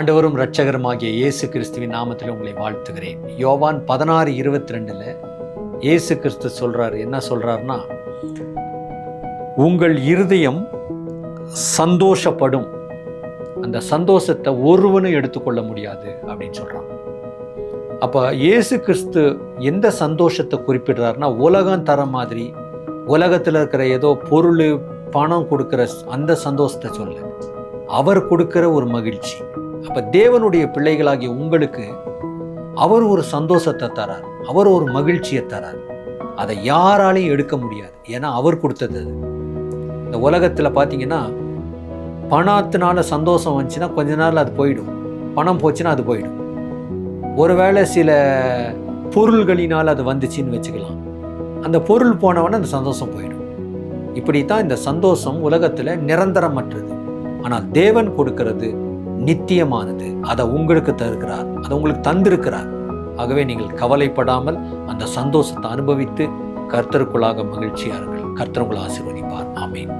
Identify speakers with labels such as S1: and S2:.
S1: ஆண்டவரும் இரட்சகருமாகிய இயேசு கிறிஸ்துவின் நாமத்தில் உங்களை வாழ்த்துகிறேன். யோவான் 16:22 இயேசு கிறிஸ்து சொல்றாரு, என்ன சொல்றாருன்னா, உங்கள் இருதயம் சந்தோஷப்படும், அந்த சந்தோஷத்தை ஒருவனும் எடுத்துக்கொள்ள முடியாது அப்படின்னு சொல்றான். அப்ப இயேசு கிறிஸ்து எந்த சந்தோஷத்தை குறிப்பிடுறாருன்னா, உலகம் தர மாதிரி உலகத்தில் இருக்கிற ஏதோ பொருள் பணம் கொடுக்கிற அந்த சந்தோஷத்தை சொல்ல, அவர் கொடுக்கிற ஒரு மகிழ்ச்சி. அப்ப தேவனுடைய பிள்ளைகளாகிய உங்களுக்கு அவர் ஒரு சந்தோஷத்தை தரார், அவர் ஒரு மகிழ்ச்சியை தரார். அதை யாராலையும் எடுக்க முடியாது, ஏன்னா அவர் கொடுத்தது அது. இந்த உலகத்தில் பார்த்தீங்கன்னா, பணத்தினால சந்தோஷம் வந்துச்சுன்னா கொஞ்ச நாள் அது போயிடும், பணம் போச்சுன்னா அது போயிடும். ஒருவேளை சில பொருள்களினால் அது வந்துச்சுன்னு வச்சுக்கலாம், அந்த பொருள் போனவொடனே அந்த சந்தோஷம் போயிடும். இப்படித்தான் இந்த சந்தோஷம் உலகத்தில் நிரந்தரமற்றது. ஆனால் தேவன் கொடுக்கிறது நித்தியமானது. அதை உங்களுக்கு தருகிறார், அதை உங்களுக்கு தந்திருக்கிறார். ஆகவே நீங்கள் கவலைப்படாமல் அந்த சந்தோஷத்தை அனுபவித்து கர்த்தருக்குள்ளாக மகிழ்ச்சியார்கள். கர்த்தர் உங்களை ஆசீர்வதிப்பார். ஆமென்.